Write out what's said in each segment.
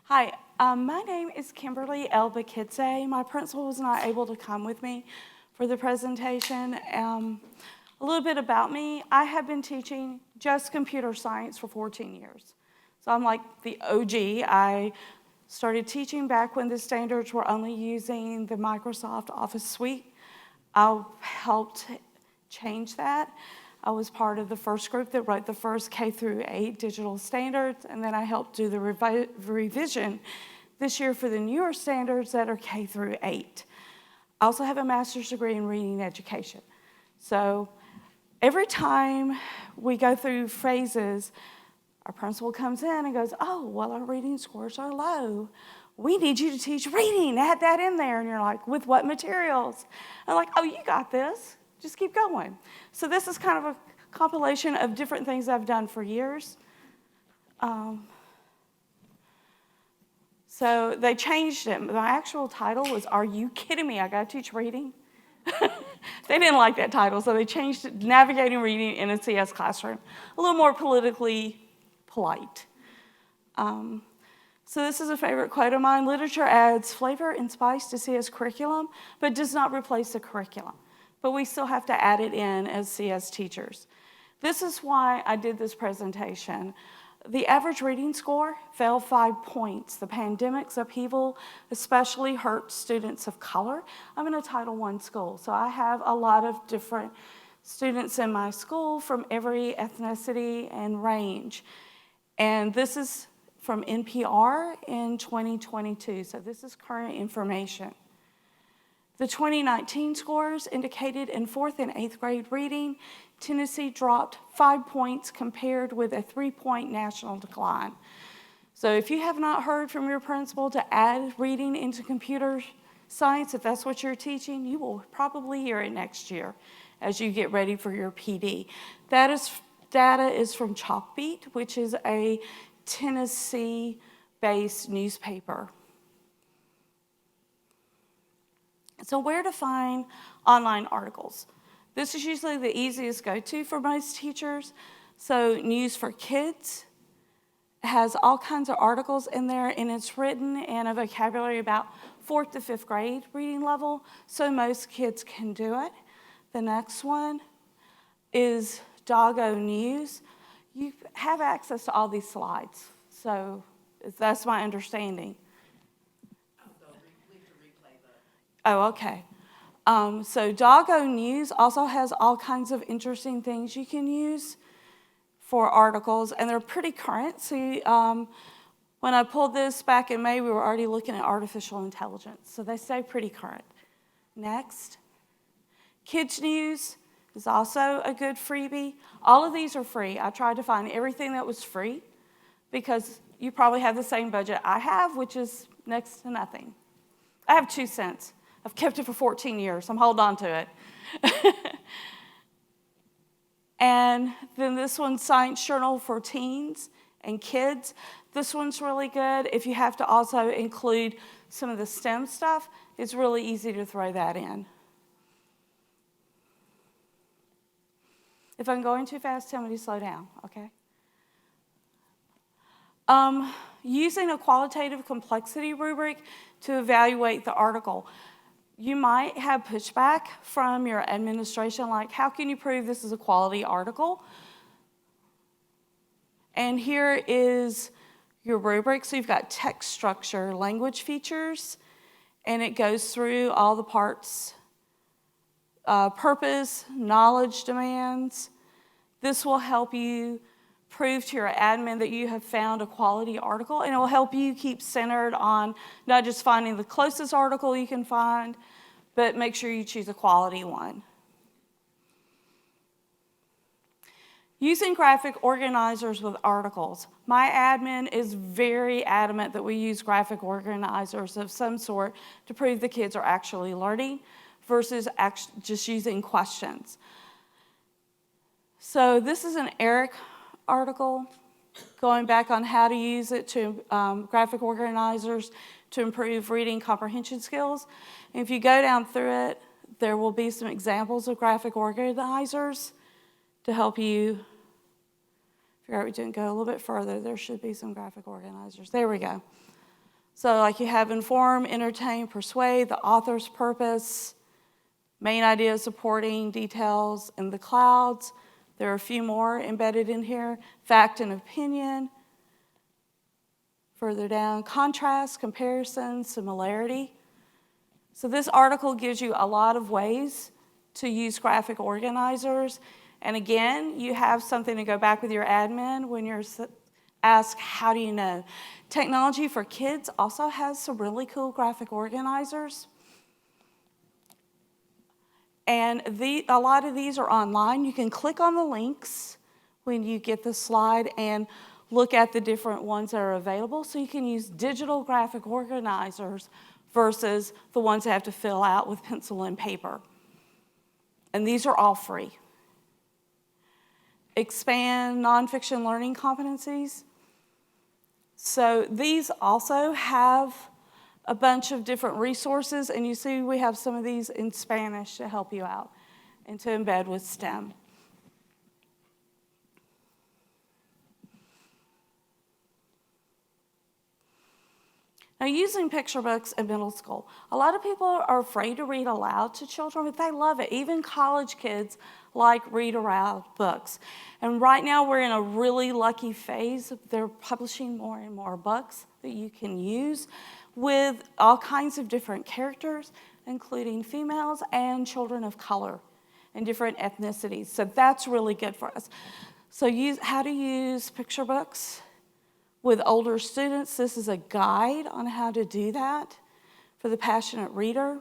Hi, my name is Kimberly Elbakidze. My principal was not able to come with me for the presentation. A little bit about me. I have been teaching just computer science for 14 years. So I'm like the OG. I started teaching back when the standards were only using the Microsoft Office suite. I helped change that. I was part of the first group that wrote the first K through 8 digital standards, and then I helped do the revision this year for the newer standards that are K through 8. I also have a master's degree in reading education. So every time we go through phases, our principal comes in and goes, oh, well, our reading scores are low. We need you to teach reading, add that in there. And you're like, with what materials? I'm like, oh, you got this. Just keep going. So this is kind of a compilation of different things I've done for years. So they changed it. My actual title was, Are You Kidding Me? I Got to Teach Reading. They didn't like that title, so they changed it, Navigating Reading in a CS Classroom. A little more politically polite. So this is a favorite quote of mine. Literature adds flavor and spice to CS curriculum, but does not replace the curriculum. But we still have to add it in as CS teachers. This is why I did this presentation. The average reading score fell 5 points. The pandemic's upheaval especially hurt students of color. I'm in a Title I school, so I have a lot of different students in my school from every ethnicity and range. And this is from NPR in 2022, so this is current information. The 2019 scores indicated in 4th and 8th grade reading, Tennessee dropped 5 points compared with a 3-point national decline. So if you have not heard from your principal to add reading into computer science, if that's what you're teaching, you will probably hear it next year as you get ready for your PD. Data is from Chalkbeat, which is a Tennessee-based newspaper. So where to find online articles? This is usually the easiest go-to for most teachers. So News for Kids has all kinds of articles in there, and it's written in a vocabulary about 4th to 5th grade reading level, so most kids can do it. The next one is Doggo News. You have access to all these slides, so that's my understanding. Oh, okay. So Doggo News also has all kinds of interesting things you can use for articles, and they're pretty current. So when I pulled this back in May, we were already looking at artificial intelligence, so they stay pretty current. Next. Kids News is also a good freebie. All of these are free. I tried to find everything that was free because you probably have the same budget I have, which is next to nothing. I have 2 cents. I've kept it for 14 years. I'm holding on to it. And then this one's Science Journal for teens and kids. This one's really good. If you have to also include some of the STEM stuff, it's really easy to throw that in. If I'm going too fast, tell me to slow down, okay? Using a qualitative complexity rubric to evaluate the article. You might have pushback from your administration, like, how can you prove this is a quality article? And here is your rubric. So you've got text structure, language features, and it goes through all the parts. Purpose, knowledge demands. This will help you prove to your admin that you have found a quality article, and it will help you keep centered on not just finding the closest article you can find, but make sure you choose a quality one. Using graphic organizers with articles. My admin is very adamant that we use graphic organizers of some sort to prove the kids are actually learning versus just using questions. So this is an Eric article going back on how to use it to graphic organizers to improve reading comprehension skills. And if you go down through it, there will be some examples of graphic organizers to help you figure out we didn't go a little bit further. There should be some graphic organizers. There we go. So like you have inform, entertain, persuade, the author's purpose, main idea, supporting details in the clouds. There are a few more embedded in here. Fact and opinion. Further down, contrast, comparison, similarity. So this article gives you a lot of ways to use graphic organizers. And again, you have something to go back with your admin when you're asked, how do you know? Technology for Kids also has some really cool graphic organizers. And a lot of these are online. You can click on the links when you get the slide and look at the different ones that are available. So you can use digital graphic organizers versus the ones that have to fill out with pencil and paper. And these are all free. Expand nonfiction learning competencies. So these also have a bunch of different resources, and you see we have some of these in Spanish to help you out and to embed with STEM. Now, using picture books in middle school. A lot of people are afraid to read aloud to children, but they love it. Even college kids like read aloud books. And right now we're in a really lucky phase. They're publishing more and more books that you can use with all kinds of different characters, including females and children of color and different ethnicities. So that's really good for us. So how to use picture books with older students. This is a guide on how to do that for the passionate reader.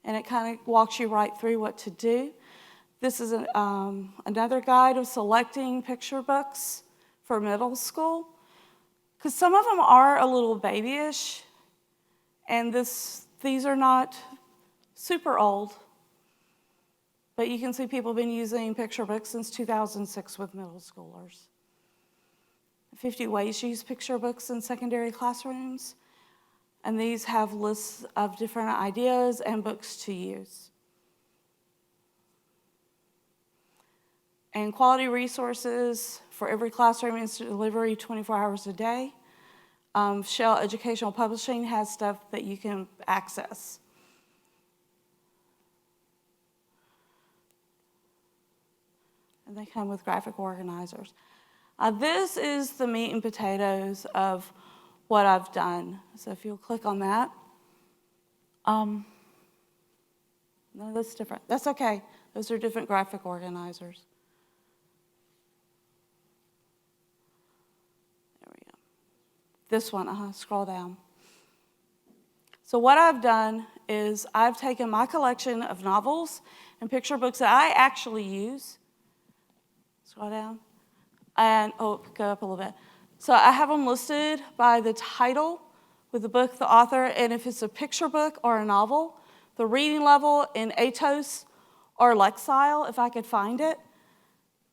And it kind of walks you right through what to do. This is another guide of selecting picture books for middle school. Because some of them are a little babyish, and these are not super old. But you can see people have been using picture books since 2006 with middle schoolers. 50 ways to use picture books in secondary classrooms. And these have lists of different ideas and books to use. And quality resources for every classroom instant delivery 24 hours a day. Shell Educational Publishing has stuff that you can access. And they come with graphic organizers. This is the meat and potatoes of what I've done. So if you'll click on that. No, that's different. That's okay. Those are different graphic organizers. There we go. This one, scroll down. So what I've done is I've taken my collection of novels and picture books that I actually use. Scroll down. And, go up a little bit. So I have them listed by the title with the book, the author, and if it's a picture book or a novel, the reading level in ATOS or Lexile, if I could find it,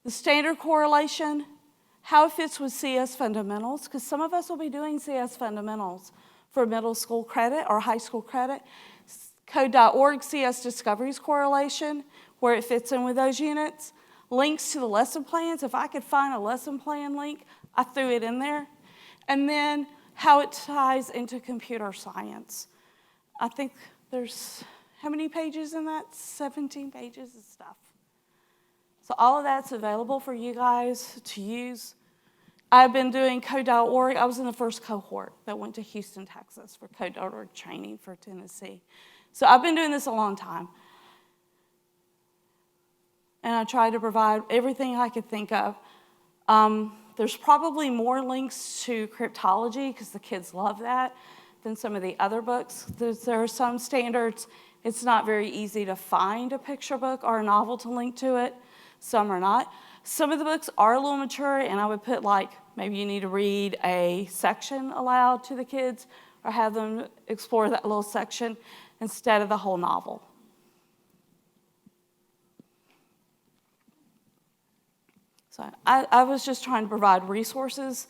the standard correlation, how it fits with CS fundamentals, because some of us will be doing CS fundamentals for middle school credit or high school credit. Code.org CS discoveries correlation, where it fits in with those units. Links to the lesson plans. If I could find a lesson plan link, I threw it in there. And then how it ties into computer science. I think there's, how many pages in that? 17 pages of stuff. So all of that's available for you guys to use. I've been doing Code.org. I was in the first cohort that went to Houston, Texas for Code.org training for Tennessee. So I've been doing this a long time. And I tried to provide everything I could think of. There's probably more links to cryptology, because the kids love that, than some of the other books. There are some standards. It's not very easy to find a picture book or a novel to link to it. Some are not. Some of the books are a little mature, and I would put, like, maybe you need to read a section aloud to the kids or have them explore that little section instead of the whole novel. So I was just trying to provide resources,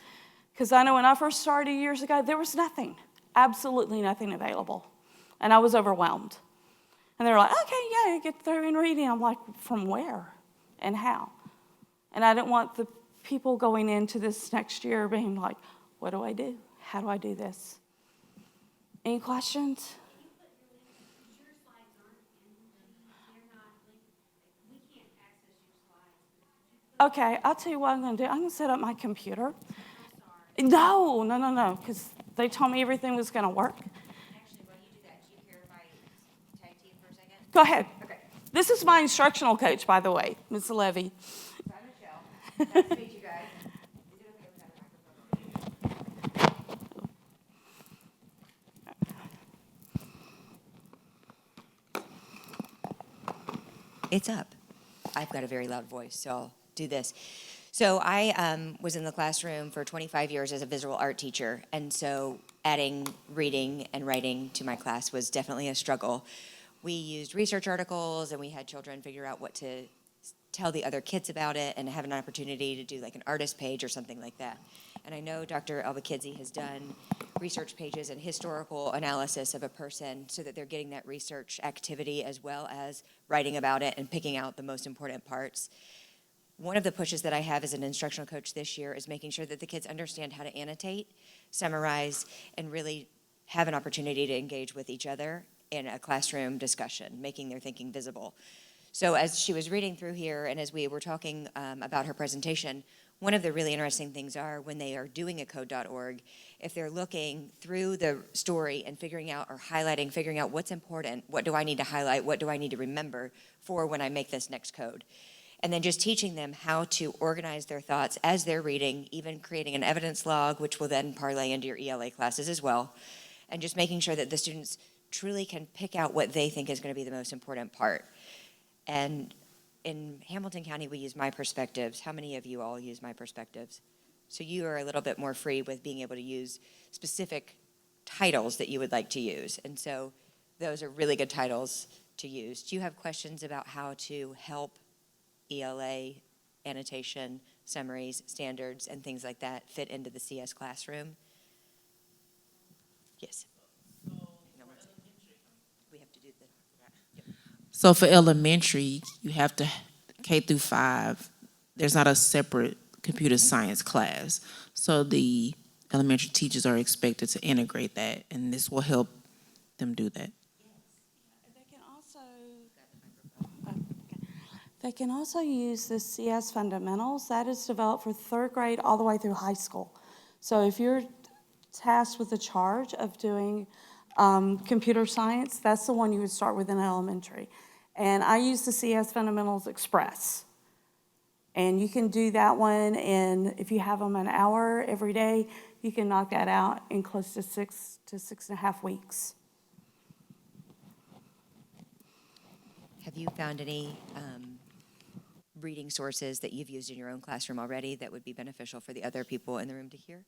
because I know when I first started years ago, there was nothing, absolutely nothing available. And I was overwhelmed. And they were like, okay, yeah, get through in reading. I'm like, from where and how? And I didn't want the people going into this next year being like, what do I do? How do I do this? Any questions? Your slides aren't they're not, we can't access your slides. Okay, I'll tell you what I'm going to do. I'm going to set up my computer. I'm sorry. No, because they told me everything was going to work. Actually, while you do that, do you care if I tag team for a second? Go ahead. Okay. This is my instructional coach, by the way, Ms. Levy. So I'm Michelle. Nice to meet you guys. Is it okay without a microphone? It's up. I've got a very loud voice, so I'll do this. So I was in the classroom for 25 years as a visual art teacher, and so adding reading and writing to my class was definitely a struggle. We used research articles, and we had children figure out what to tell the other kids about it and have an opportunity to do like an artist page or something like that. And I know Dr. Elbakidze has done research pages and historical analysis of a person so that they're getting that research activity as well as writing about it and picking out the most important parts. One of the pushes that I have as an instructional coach this year is making sure that the kids understand how to annotate, summarize, and really have an opportunity to engage with each other in a classroom discussion, making their thinking visible. So as she was reading through here and as we were talking about her presentation, one of the really interesting things are when they are doing a code.org, if they're looking through the story and figuring out or highlighting, figuring out what's important, what do I need to highlight, what do I need to remember for when I make this next code. And then just teaching them how to organize their thoughts as they're reading, even creating an evidence log, which will then parlay into your ELA classes as well, and just making sure that the students truly can pick out what they think is going to be the most important part. And in Hamilton County, we use My Perspectives. How many of you all use My Perspectives? So you are a little bit more free with being able to use specific titles that you would like to use. And so those are really good titles to use. Do you have questions about how to help ELA, annotation, summaries, standards, and things like that fit into the CS classroom? Yes. We have to do the... So for elementary, you have to, K through 5, there's not a separate computer science class. So the elementary teachers are expected to integrate that, and this will help them do that. They can also use the CS fundamentals. That is developed for 3rd grade all the way through high school. So if you're tasked with the charge of doing computer science, that's the one you would start with in elementary. And I use the CS Fundamentals Express. And you can do that one, and if you have them an hour every day, you can knock that out in close to 6 to 6.5 weeks. Have you found any reading sources that you've used in your own classroom already that would be beneficial for the other people in the room to hear?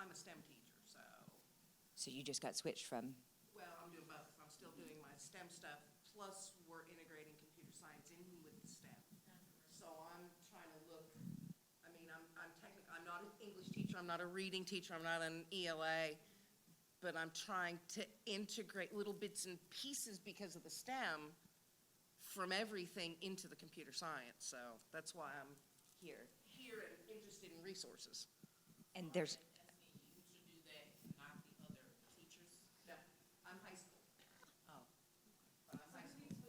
I'm a STEM teacher, so. So you just got switched from... Well, I'm doing both. I'm still doing my STEM stuff, plus we're integrating computer science in with the STEM. So I'm trying to look, I mean, I'm not an English teacher, I'm not a reading teacher, I'm not an ELA, but I'm trying to integrate little bits and pieces because of the STEM from everything into the computer science. So that's why I'm here and interested in resources. And there's... You should do that, not the other teachers. No, I'm high school. Oh. I'm high school.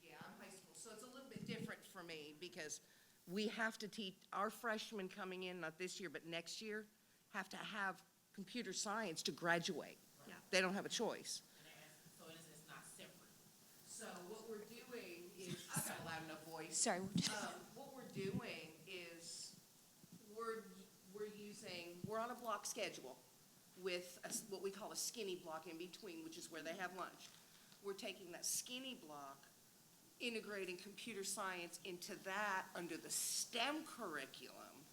Yeah, I'm high school. So it's a little bit different for me because we have to teach our freshmen coming in, not this year, but next year, have to have computer science to graduate. Yeah. They don't have a choice. So it's not separate. So what we're doing is, I've got a loud enough voice. Sorry. What we're doing is we're on a block schedule with what we call a skinny block in between, which is where they have lunch. We're taking that skinny block, integrating computer science into that under the STEM curriculum.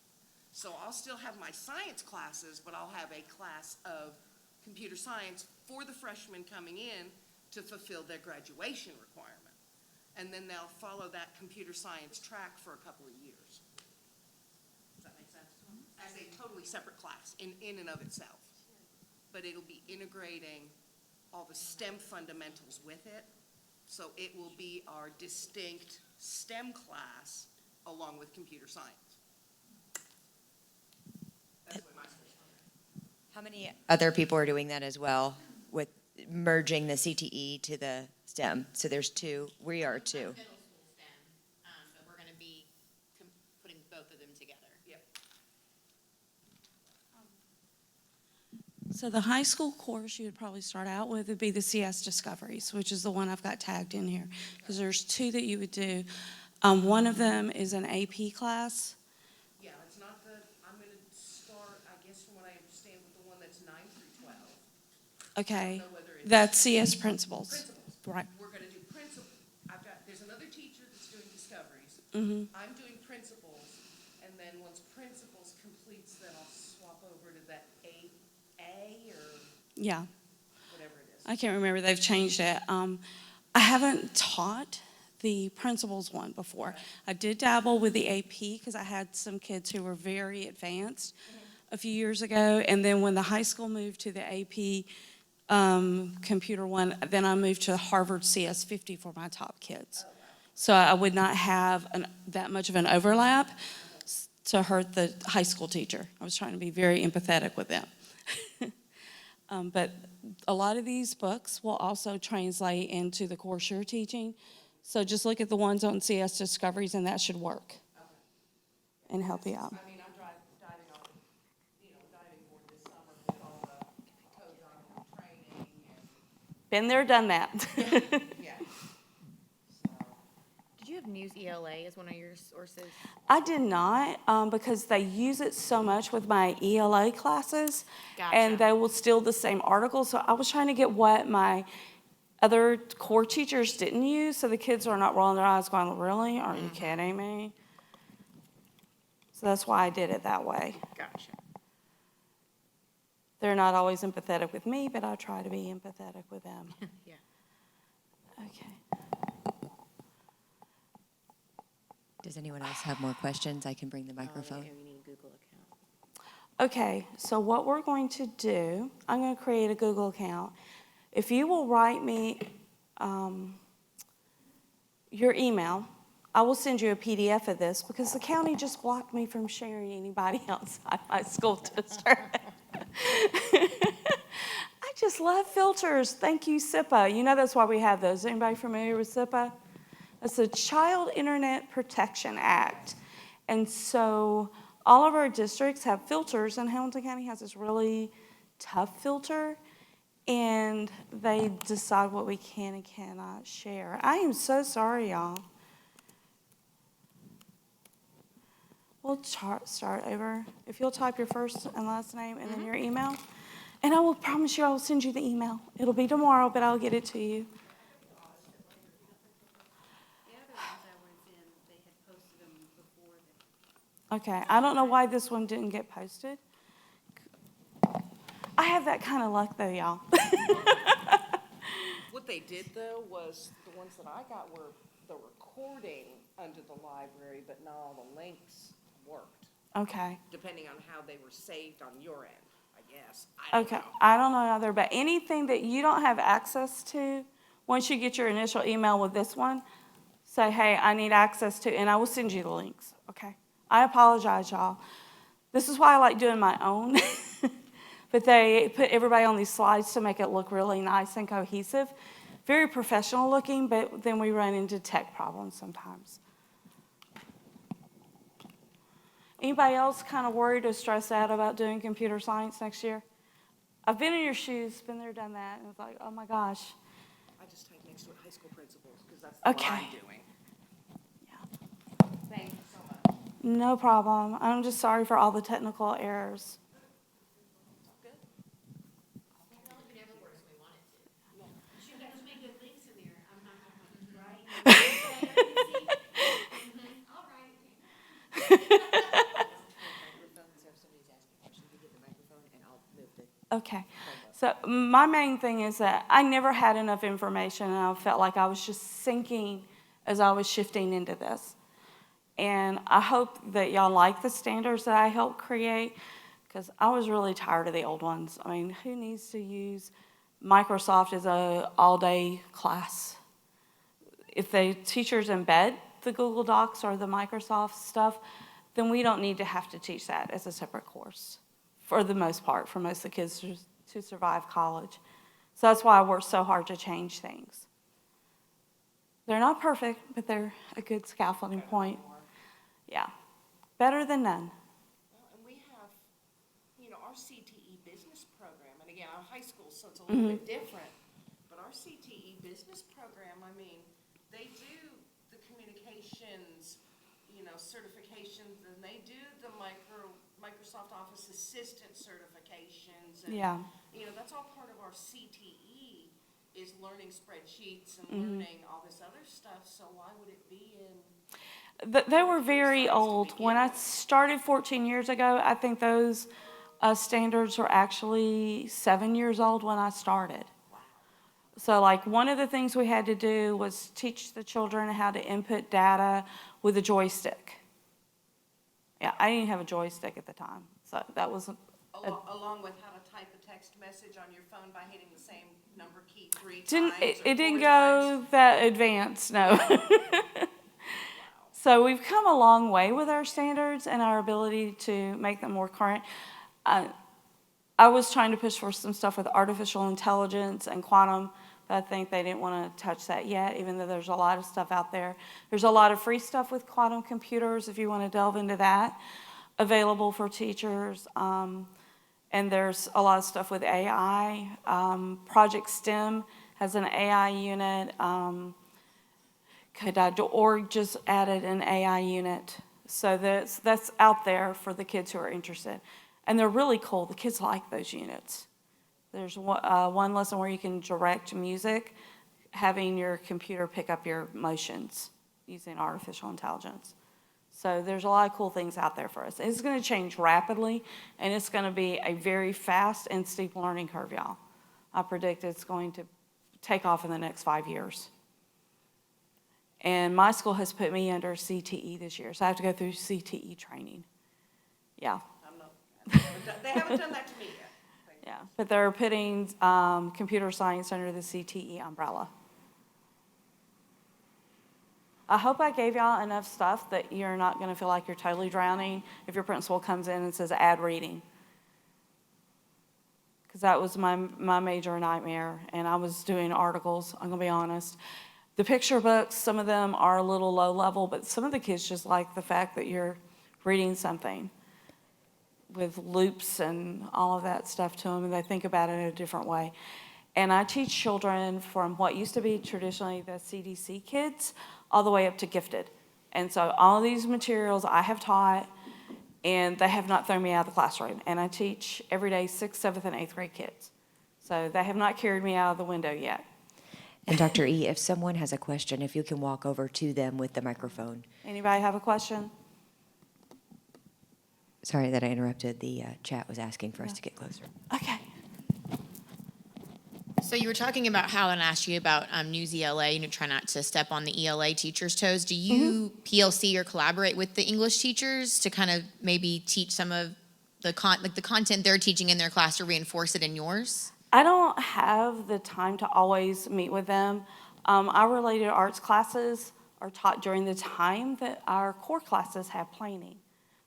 So I'll still have my science classes, but I'll have a class of computer science for the freshmen coming in to fulfill their graduation requirement. And then they'll follow that computer science track for a couple of years. Does that make sense? As a totally separate class in and of itself. but it'll be integrating all the STEM fundamentals with it. So it will be our distinct STEM class along with computer science. That's what my school's on. How many other people are doing that as well with merging the CTE to the STEM? So there's two, we are two. Middle school STEM, but we're gonna be putting both of them together. Yep. So the high school course you would probably start out with would be the CS Discoveries, which is the one I've got tagged in here, because there's two that you would do. One of them is an AP class. Yeah, it's not the, I'm gonna start, I guess from what I understand, with the one that's 9 through 12. Okay, know whether it's- that's CS Principles. Principles. Right. We're gonna do principles. There's another teacher that's doing discoveries. Mm-hmm. I'm doing principles, and then once principles completes, then I'll swap over to that A or Yeah. whatever it is. I can't remember, they've changed it. I haven't taught the principals one before. I did dabble with the AP because I had some kids who were very advanced a few years ago. And then when the high school moved to the AP computer one, then I moved to Harvard CS 50 for my top kids. So I would not have that much of an overlap to hurt the high school teacher. I was trying to be very empathetic with them. But a lot of these books will also translate into the course you're teaching. So just look at the ones on CS Discoveries, and that should work and help you out. I mean, I'm diving on, diving board this summer with all the code on training and, Been there, done that. yeah. Did you have News ELA as one of your sources? I did not, because they use it so much with my ELA classes, and Gotcha. they will steal the same article. So I was trying to get what my other core teachers didn't use, so the kids are not rolling their eyes going, really? Are you kidding me? So that's why I did it that way. Gotcha. They're not always empathetic with me, but I try to be empathetic with them. Yeah. Okay. Does anyone else have more questions? I can bring the microphone. We need a Google account. Okay, so what we're going to do, I'm going to create a Google account. If you will write me your email, I will send you a PDF of this because the county just blocked me from sharing anybody outside my school district. I just love filters. Thank you, SIPA. You know that's why we have those. Anybody familiar with SIPA? It's the Child Internet Protection Act. And so all of our districts have filters, and Hamilton County has this really tough filter, and they decide what we can and cannot share. I am so sorry, y'all. We'll start over. If you'll type your first and last name and then your email, and I will promise you I will send you the email. It'll be tomorrow, but I'll get it to you. The other ones I was in, they had posted them before the Okay, I don't know why this one didn't get posted. I have that kind of luck though, y'all. What they did though was, the ones that I got were the recording under the library, but not all the links worked, Okay. depending on how they were saved on your end, I guess. I don't Okay, know. I don't know either, but anything that you don't have access to, once you get your initial email with this one, say, hey, I need access to, and I will send you the links, okay? I apologize, y'all. This is why I like doing my own. But they put everybody on these slides to make it look really nice and cohesive. Very professional looking, but then we run into tech problems sometimes. Anybody else kind of worried or stressed out about doing computer science next year? I've been in your shoes, been there, done that, and it's like, oh my gosh. I just typed next to it high school principals, because that's what Okay. I'm doing. Yeah. Thank you so much. No problem. I'm just sorry for all the technical errors. We never works we want it to. Shoot, there's many good links in there. I'm not right. All right. Okay. So my main thing is that I never had enough information, and I felt like I was just sinking as I was shifting into this. And I hope that y'all like the standards that I helped create, because I was really tired of the old ones. I mean, who needs to use Microsoft as a all-day class? If the teachers embed the Google Docs or the Microsoft stuff, then we don't need to have to teach that as a separate course, for the most part, for most of the kids to survive college. So that's why I work so hard to change things. They're not perfect, but they're a good scaffolding point. Yeah, better than none. Well, and we have, our CTE business program, and again, our high school, so it's a little bit different, but our CTE business program, I mean, they do the communications, certifications, and they do the Microsoft Office Assistant certifications. And, Yeah. that's all part of our CTE, is learning spreadsheets and learning all this other stuff, so why would it be in? They were very old. When I started 14 years ago, I think those standards were actually 7 years old when I started. So like one of the things we had to do was teach the children how to input data with a joystick. Yeah, I didn't have a joystick at the time, so that was Along with how to type a text message on your phone by hitting the same number key 3 times it didn't or 4 go times. that advanced, no. So we've come a long way with our standards and our ability to make them more current. I was trying to push for some stuff with artificial intelligence and quantum, but I think they didn't want to touch that yet, even though there's a lot of stuff out there. There's a lot of free stuff with quantum computers, if you want to delve into that, available for teachers. And there's a lot of stuff with AI. Project STEM has an AI unit. Org just added an AI unit. So that's out there for the kids who are interested. And they're really cool. The kids like those units. There's one lesson where you can direct music, having your computer pick up your motions using artificial intelligence. So there's a lot of cool things out there for us. It's going to change rapidly, and it's going to be a very fast and steep learning curve, y'all. I predict it's going to take off in the next 5 years. And my school has put me under CTE this year, so I have to go through CTE training. Yeah. They haven't done that to me yet. Yeah, but they're putting computer science under the CTE umbrella. I hope I gave y'all enough stuff that you're not going to feel like you're totally drowning if your principal comes in and says add reading. Because that was my major nightmare, and I was doing articles, I'm going to be honest. The picture books, some of them are a little low level, but some of the kids just like the fact that you're reading something with loops and all of that stuff to them, and they think about it in a different way. And I teach children from what used to be traditionally the CDC kids all the way up to gifted. And so all of these materials I have taught, and they have not thrown me out of the classroom. And I teach every day 6th, 7th, and 8th grade kids. So they have not carried me out of the window yet. And Dr. E, if someone has a question, if you can walk over to them with the microphone. Anybody have a question? Sorry that I interrupted. The chat was asking for us to get closer. Okay. So you were talking about how, and I asked you about News ELA, try not to step on the ELA teachers' toes. Do you PLC or collaborate with the English teachers to kind of maybe teach some of the content they're teaching in their class to reinforce it in yours? I don't have the time to always meet with them. Our related arts classes are taught during the time that our core classes have planning.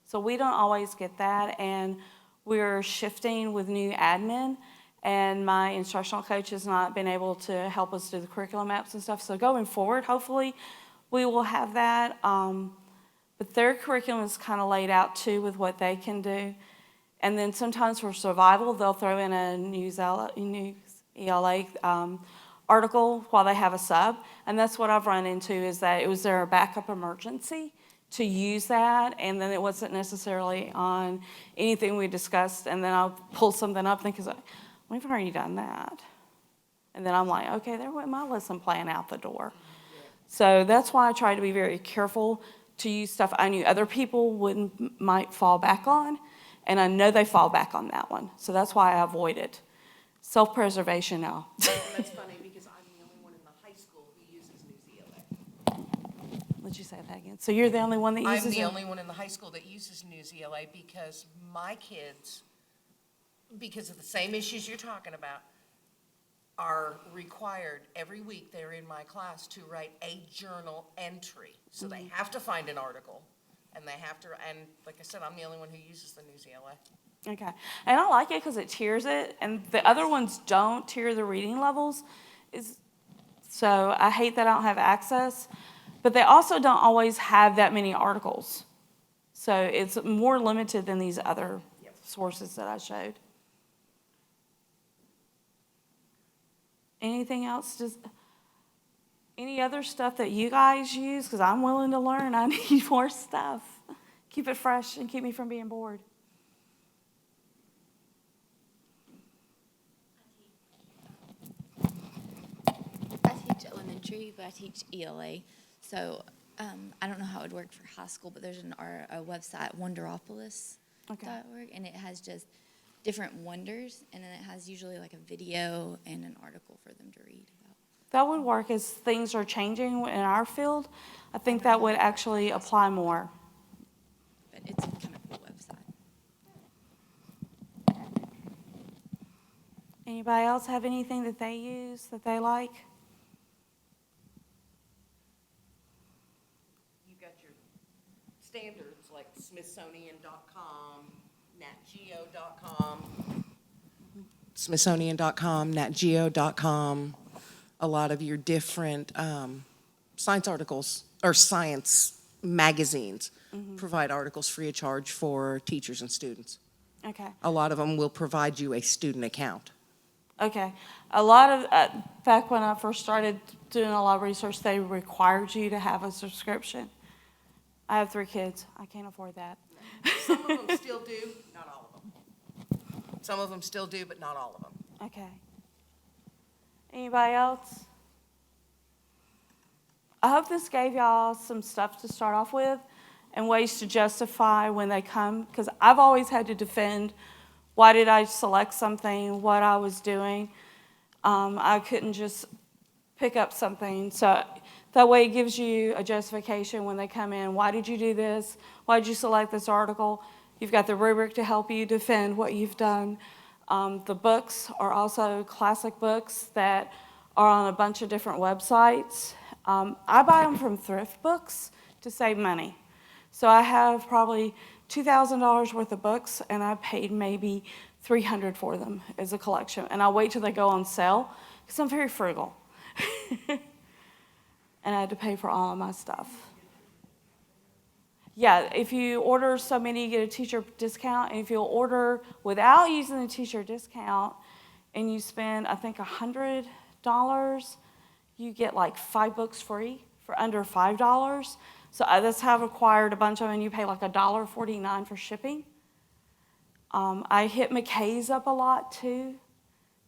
So we don't always get that, and we're shifting with new admin, and my instructional coach has not been able to help us do the curriculum maps and stuff. So going forward, hopefully, we will have that. But their curriculum is kind of laid out too with what they can do. And then sometimes for survival, they'll throw in a News ELA article while they have a sub. And that's what I've run into, is that it was their backup emergency to use that, and then it wasn't necessarily on anything we discussed. And then I'll pull something up and think, we've already done that. And then I'm like, okay, there went my lesson plan out the door. So that's why I try to be very careful to use stuff I knew other people might fall back on. And I know they fall back on that one. So that's why I avoid it. Self-preservation now. And that's funny because I'm the only one in the high school who uses News ELA. Would you say that again? So you're the only one that uses it? I'm the only one in the high school that uses News ELA because my kids because of the same issues you're talking about, are required every week, they're in my class, to write a journal entry. So they have to find an article, and they have to, and like I said, I'm the only one who uses the News ELA. Okay. And I like it because it tiers it, and the other ones don't tier the reading levels. So I hate that I don't have access, but they also don't always have that many articles. So it's more limited than these other sources that I showed. Anything else? Any other stuff that you guys use? Because I'm willing to learn. I need more stuff. Keep it fresh and keep me from being bored. I teach elementary, but I teach ELA. So I don't know how it would work for high school, but there's a website, wonderopolis.org, and it has just different wonders, and then it has usually like a video and an article for them to read about. That would work as things are changing in our field. I think that would actually apply more. But it's a kind of cool website. Anybody else have anything that they use that they like? You've got your standards like Smithsonian.com, natgeo.com. Smithsonian.com, natgeo.com, a lot of your different science articles, or science magazines provide articles free of charge for teachers and students. Okay. A lot of them will provide you a student account. Okay. A lot of, back when I first started doing a lot of research, they required you to have a subscription. I have 3 kids. I can't afford that. Some of them still do, not all of them. Some of them still do, but not all of them. Okay. Anybody else? I hope this gave y'all some stuff to start off with and ways to justify when they come, because I've always had to defend why did I select something, what I was doing. I couldn't just pick up something. So that way it gives you a justification when they come in. Why did you do this? Why did you select this article? You've got the rubric to help you defend what you've done. The books are also classic books that are on a bunch of different websites. I buy them from thrift books to save money. So I have probably $2,000 worth of books, and I paid maybe $300 for them as a collection. And I wait till they go on sale because I'm very frugal. And I had to pay for all of my stuff. Yeah, if you order so many, you get a teacher discount. And if you'll order without using the teacher discount and you spend, I think, $100, you get like 5 books free for under $5. So that's how I've acquired a bunch of them, and you pay like $1.49 for shipping. I hit McKay's up a lot too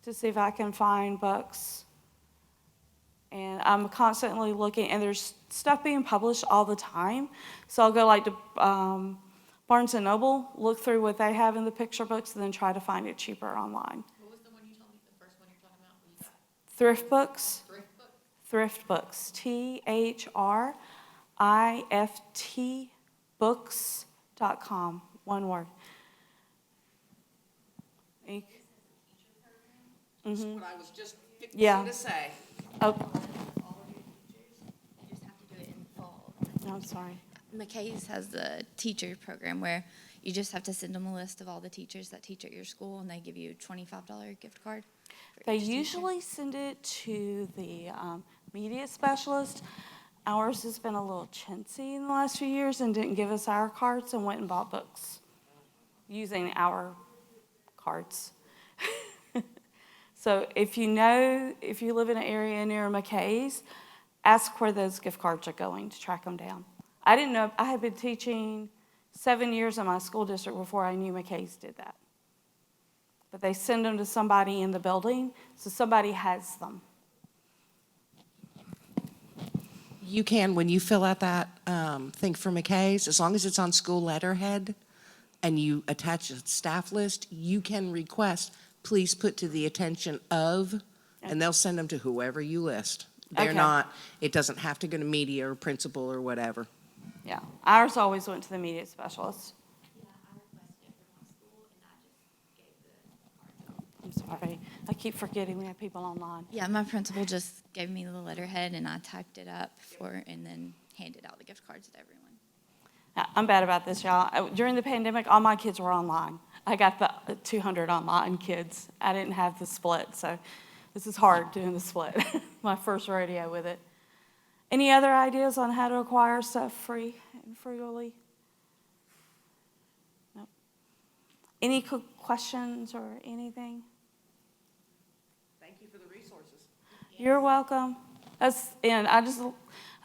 to see if I can find books. And I'm constantly looking, and there's stuff being published all the time. So I'll go like to Barnes & Noble, look through what they have in the picture books, and then try to find it cheaper online. What was the one you told me, the first one you're talking about? What you got? Thrift books. Thrift book? Thrift books. THRIFT books.com. One word. That's what I was just fixing Yeah. to say. Oh, All of your teachers, you just have to do it in fall. no, I'm sorry. McKay's has the teacher program where you just have to send them a list of all the teachers that teach at your school, and they give you a $25 gift card. for They each teacher. usually send it to the media specialist. Ours has been a little chintzy in the last few years and didn't give us our cards and went and bought books using our cards. So if you live in an area near McKay's, ask where those gift cards are going to track them down. I didn't know, I had been teaching 7 years in my school district before I knew McKay's did that. But they send them to somebody in the building, so somebody has them. You can, when you fill out that thing for McKay's, as long as it's on school letterhead and you attach a staff list, you can request, please put to the attention of, and they'll send them to whoever you list. They're Okay. not, it doesn't have to go to media or principal or whatever. Yeah, ours always went to the media specialist. Yeah, I requested it for my school, and I just gave I'm sorry. I keep forgetting we have people online. Yeah, my principal just gave me the letterhead and I typed it up and then handed out the gift cards to everyone. I'm bad about this, y'all. During the pandemic, all my kids were online. I got the 200 online kids. I didn't have the split, so this is hard doing the split. My first rodeo with it. Any other ideas on how to acquire stuff free and frugally? No. Any questions or anything? Thank you for the resources. You're welcome. And I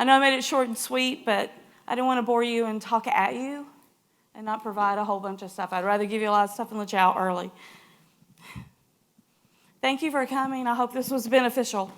know I made it short and sweet, but I didn't want to bore you and talk at you and not provide a whole bunch of stuff. I'd rather give you a lot of stuff and let you out early. Thank you for coming. I hope this was beneficial.